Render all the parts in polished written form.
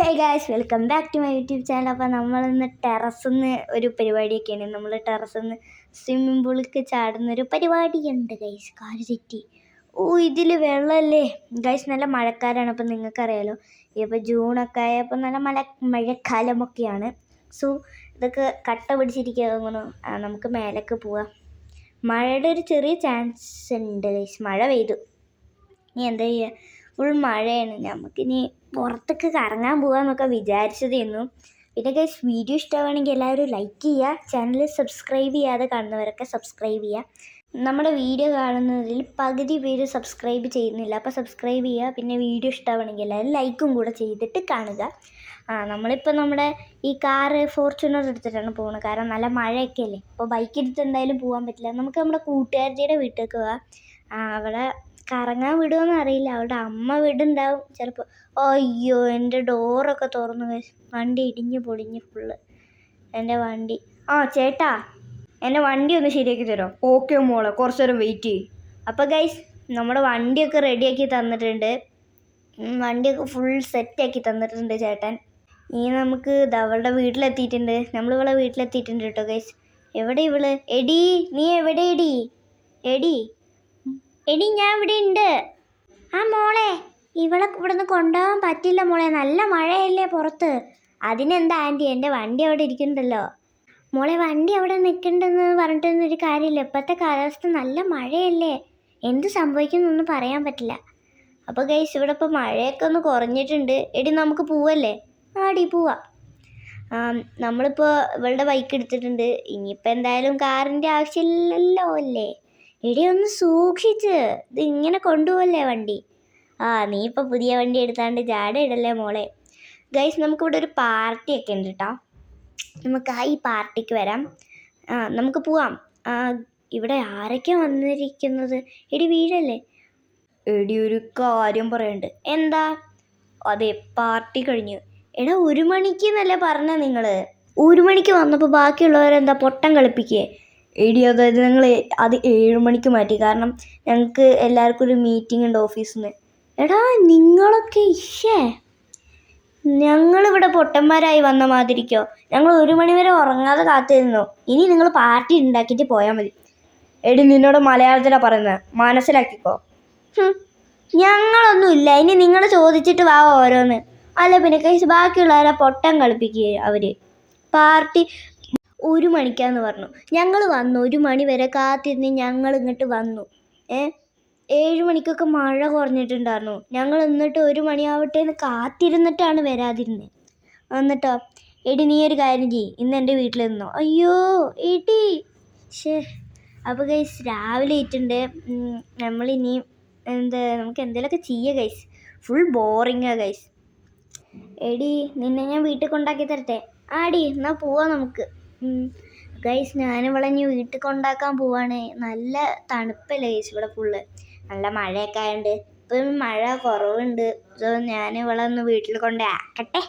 Hey guys, welcome back to my YouTube channel. അപ്പോൾ നമ്മളിന്ന് ടെറസിൽ നിന്ന് ഒരു പരിപാടിയൊക്കെയാണ്. നമ്മൾ ടെറസിൽ നിന്ന് സ്വിമ്മിംഗ് പൂളിലേക്ക് ചാടുന്നൊരു പരിപാടിയുണ്ട് ഗൈസ്. കാല് തെറ്റി. ഇതിൽ വെള്ളമല്ലേ ഗൈസ്. നല്ല മഴക്കാലമാണ്. അപ്പോൾ നിങ്ങൾക്കറിയാലോ, ഇപ്പോൾ ജൂണൊക്കെ ആയപ്പോൾ നല്ല മഴക്കാലമൊക്കെയാണ്. സോ ഇതൊക്കെ കട്ട പിടിച്ചിരിക്കുക തോന്നുന്നു. നമുക്ക് മേലേക്ക് പോവാം. മഴയുടെ ഒരു ചെറിയ ചാൻസ് ഉണ്ട് ഗൈസ്. മഴ പെയ്തു. ഇനി എന്താ ചെയ്യുക? ഫുൾ മഴയാണ്. നമുക്കിനി പുറത്തൊക്കെ കറങ്ങാൻ പോകാമെന്നൊക്കെ വിചാരിച്ചതായിരുന്നു. പിന്നെ ഗൈസ്, വീഡിയോ ഇഷ്ടമാണെങ്കിൽ എല്ലാവരും ലൈക്ക് ചെയ്യുക. ചാനൽ സബ്സ്ക്രൈബ് ചെയ്യാതെ കാണുന്നവരൊക്കെ സബ്സ്ക്രൈബ് ചെയ്യുക. നമ്മുടെ വീഡിയോ കാണുന്നതിൽ പകുതി പേര് സബ്സ്ക്രൈബ് ചെയ്യുന്നില്ല. അപ്പോൾ സബ്സ്ക്രൈബ് ചെയ്യുക. പിന്നെ വീഡിയോ ഇഷ്ടമാണെങ്കിൽ എല്ലാവരും ലൈക്കും കൂടെ ചെയ്തിട്ട് കാണുക. നമ്മളിപ്പോൾ നമ്മുടെ ഈ കാറ് ഫോർച്യൂണർ എടുത്തിട്ടാണ് പോകുന്നത്. കാരണം നല്ല മഴയൊക്കെ അല്ലേ. അപ്പോൾ ബൈക്ക് എടുത്ത് എന്തായാലും പോകാൻ പറ്റില്ല. നമുക്ക് നമ്മുടെ കൂട്ടുകാരിയുടെ വീട്ടിലേക്ക് പോകാം. അവിടെ കറങ്ങാൻ വിടുമെന്ന് അറിയില്ല. അവളുടെ അമ്മ വിടുണ്ടാവും ചിലപ്പോൾ. അയ്യോ, എൻ്റെ ഡോറൊക്കെ തുറന്നു. വണ്ടി ഇടിഞ്ഞ് പൊളിഞ്ഞ് ഫുള്ള് എൻ്റെ വണ്ടി. ചേട്ടാ, എൻ്റെ വണ്ടി ഒന്ന് ശരിയാക്കി തരാം. ഓക്കെ മോളെ, കുറച്ച് നേരം വെയിറ്റ് ചെയ്യും. അപ്പോൾ ഗൈസ്, നമ്മുടെ വണ്ടിയൊക്കെ റെഡിയാക്കി തന്നിട്ടുണ്ട്. വണ്ടിയൊക്കെ ഫുൾ സെറ്റാക്കി തന്നിട്ടുണ്ട് ചേട്ടൻ. ഇനി നമുക്ക് അവളുടെ വീട്ടിലെത്തിയിട്ടുണ്ട്. നമ്മളിവളെ വീട്ടിലെത്തിയിട്ടുണ്ട് കേട്ടോ ഗൈസ്. എവിടെ ഇവള്? എടി, നീ എവിടെ? എടി, ഞാൻ ഇവിടെ ഉണ്ട്. മോളെ, ഇവളെ ഇവിടുന്ന് കൊണ്ടുപോകാൻ പറ്റില്ല മോളെ. നല്ല മഴയല്ലേ പുറത്ത്. അതിനെന്താ ആൻറ്റി, എൻ്റെ വണ്ടി അവിടെ ഇരിക്കുന്നുണ്ടല്ലോ. മോളെ, വണ്ടി അവിടെ നിൽക്കണ്ടെന്ന് പറഞ്ഞിട്ടൊന്നൊരു കാര്യമില്ല. ഇപ്പോഴത്തെ കാലാവസ്ഥ നല്ല മഴയല്ലേ. എന്ത് സംഭവിക്കുന്നൊന്നും പറയാൻ പറ്റില്ല. അപ്പോൾ ഗൈസ്, ഇവിടെ ഇപ്പോൾ മഴയൊക്കെ ഒന്ന് കുറഞ്ഞിട്ടുണ്ട്. എടി, നമുക്ക് പോവല്ലേ? പോവാം. നമ്മളിപ്പോൾ ഇവളുടെ ബൈക്ക് എടുത്തിട്ടുണ്ട്. ഇനിയിപ്പോൾ എന്തായാലും കാറിൻ്റെ ആവശ്യമില്ലല്ലോ അല്ലേ. എടി, ഒന്ന് സൂക്ഷിച്ച്. ഇത് ഇങ്ങനെ കൊണ്ടുപോകല്ലേ വണ്ടി. നീ ഇപ്പോൾ പുതിയ വണ്ടി എടുത്താണ്ട് ജാട ഇടല്ലേ മോളെ. ഗൈസ്, നമുക്കിവിടെ ഒരു പാർട്ടിയൊക്കെ ഉണ്ട് കേട്ടോ. നമുക്ക് ഈ പാർട്ടിക്ക് വരാം. നമുക്ക് പോവാം. ഇവിടെ ആരൊക്കെയാണ് വന്നിരിക്കുന്നത്? എടി, വീഴല്ലേ. എടി, ഒരു കാര്യം പറയുന്നുണ്ട്. എന്താ? അതെ, പാർട്ടി കഴിഞ്ഞു. എടാ, 1 മണിക്ക് എന്നല്ലേ പറഞ്ഞ നിങ്ങൾ? 1 മണിക്ക് വന്നപ്പോൾ ബാക്കിയുള്ളവരെന്താ പൊട്ടം കളിപ്പിക്കേ? എടി, അതായത് ഞങ്ങൾ അത് 7 മണിക്ക് മാറ്റി. കാരണം ഞങ്ങൾക്ക് എല്ലാവർക്കും ഒരു മീറ്റിംഗ് ഉണ്ട് ഓഫീസിൽ നിന്ന്. എടാ, നിങ്ങളൊക്കെ ഞങ്ങളിവിടെ പൊട്ടന്മാരായി വന്ന മാതിരിക്കോ? ഞങ്ങൾ 1 മണി വരെ ഉറങ്ങാതെ കാത്തിരുന്നു. ഇനി നിങ്ങൾ പാർട്ടി ഉണ്ടാക്കിയിട്ട് പോയാൽ മതി. എടി, നിന്നോട് മലയാളത്തിലാണ് പറയുന്നത്, മനസ്സിലാക്കിക്കോ. ഞങ്ങളൊന്നുമില്ല. ഇനി നിങ്ങൾ ചോദിച്ചിട്ട് വാ ഓരോന്ന്. അല്ല പിന്നെ കൈസ്, ബാക്കിയുള്ളവരെ പൊട്ടം കളിപ്പിക്കുക അവർ. പാർട്ടി 1 മണിക്കാന്ന് പറഞ്ഞു. ഞങ്ങൾ വന്നു. 1 മണി വരെ കാത്തിരുന്ന് ഞങ്ങൾ ഇങ്ങോട്ട് വന്നു. 7 മണിക്കൊക്കെ മഴ കുറഞ്ഞിട്ടുണ്ടായിരുന്നു. ഞങ്ങൾ എന്നിട്ട് 1 മണിയാവട്ടെ എന്ന് കാത്തിരുന്നിട്ടാണ് വരാതിരുന്നത്. എന്നിട്ടോ? എടി, നീ ഒരു കാര്യം ചെയ്യ്, ഇന്ന് എൻ്റെ വീട്ടിൽ നിന്നോ. അയ്യോ എടി, അപ്പോൾ ഗൈസ്, രാവിലെ ആയിട്ടുണ്ട്. നമ്മളിനി നമുക്ക് എന്തെങ്കിലുമൊക്കെ ചെയ്യുക ഗൈസ്. Full ബോറിങ്ങാണ് guys. എടി, നിന്നെ ഞാൻ വീട്ടിൽ കൊണ്ടാക്കി തരട്ടെ? എന്നാൽ പോവാം നമുക്ക്. ഗൈസ്, ഞാനിവളെ ഇനി വീട്ടിൽ കൊണ്ടാക്കാൻ പോവാണ്. നല്ല തണുപ്പല്ലേ ഗൈസ് ഇവിടെ ഫുള്ള്. നല്ല മഴയൊക്കെ ആയതുകൊണ്ട് ഇപ്പം മഴ കുറവുണ്ട്. സോ ഞാനിവളെ ഒന്ന് വീട്ടിൽ കൊണ്ടാക്കട്ടെ.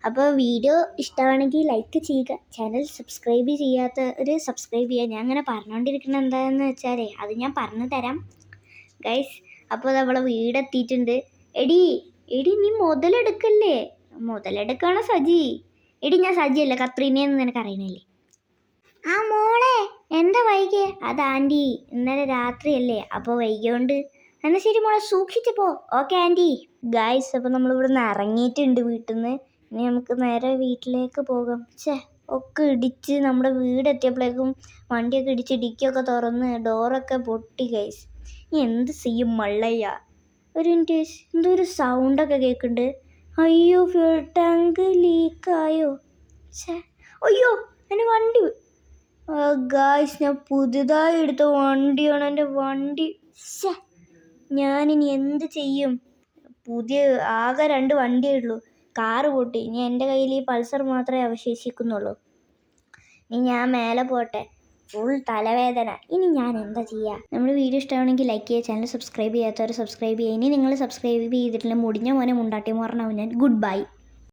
അപ്പോൾ വീഡിയോ ഇഷ്ടമാണെങ്കിൽ ലൈക്ക് ചെയ്യുക. ചാനൽ സബ്സ്ക്രൈബ് ചെയ്യാത്തവർ സബ്സ്ക്രൈബ് ചെയ്യുക. ഞാൻ അങ്ങനെ പറഞ്ഞുകൊണ്ടിരിക്കുന്നത് എന്താണെന്ന് വെച്ചാൽ അത് ഞാൻ പറഞ്ഞു തരാം ഗൈസ്. അപ്പോൾ അവളെ വീടെത്തിയിട്ടുണ്ട്. എടി, നീ മുതലെടുക്കല്ലേ? മുതലെടുക്കുകയാണോ സജി? എടി, ഞാൻ സജിയല്ല, കത്രീനയെന്ന് നിനക്ക് അറിയണില്ലേ? മോളെ, എന്താ വൈകിയേ? അത് ആൻറ്റി ഇന്നലെ രാത്രിയല്ലേ, അപ്പോൾ വൈകിയോണ്ട്. എന്നാൽ ശരി മോളെ, സൂക്ഷിച്ച് പോ. Okay aunty. ഗൈസ്, അപ്പോൾ നമ്മളിവിടെ നിന്ന് ഇറങ്ങിയിട്ടുണ്ട് വീട്ടിൽ നിന്ന്. ഇനി നമുക്ക് നേരെ വീട്ടിലേക്ക് പോകാം. ഒക്കെ ഇടിച്ച് നമ്മുടെ വീടെത്തിയപ്പോഴേക്കും വണ്ടിയൊക്കെ ഇടിച്ച് ഡിക്കിയൊക്കെ തുറന്ന് ഡോറൊക്കെ പൊട്ടി ഗൈസ്. ഇനി എന്ത് ചെയ്യും മള്ളയ്യ? ഒരു മിനിറ്റ് ഗൈസ്, എന്തോ ഒരു സൗണ്ടൊക്കെ കേൾക്കുന്നുണ്ട്. അയ്യോ, ഫ്യൂൾ ടാങ്ക് ലീക്കായോ? അയ്യോ, എൻ്റെ വണ്ടി. ഗായ്സ്, ഞാൻ പുതുതായി എടുത്ത വണ്ടിയാണ് എൻ്റെ വണ്ടി. ഞാനിനി എന്ത് ചെയ്യും? ആകെ 2 വണ്ടിയേ ഉള്ളൂ. കാറ് പൊട്ടി. ഇനി എൻ്റെ കയ്യിൽ ഈ പൾസർ മാത്രമേ അവശേഷിക്കുന്നുള്ളൂ. ഇനി ഞാൻ മേലെ പോട്ടെ. ഫുൾ തലവേദന. ഇനി ഞാൻ എന്താ ചെയ്യുക? നമ്മുടെ വീഡിയോ ഇഷ്ടമാണെങ്കിൽ ലൈക്ക് ചെയ്യുക. ചാനൽ സബ്സ്ക്രൈബ് ചെയ്യാത്തവർ സബ്സ്ക്രൈബ് ചെയ്യുക. ഇനി നിങ്ങൾ സബ്സ്ക്രൈബ് ചെയ്തിട്ടില്ല, മുടിഞ്ഞ മോനെ മുണ്ടാട്ടി മോറനാവും ഞാൻ. Good bye.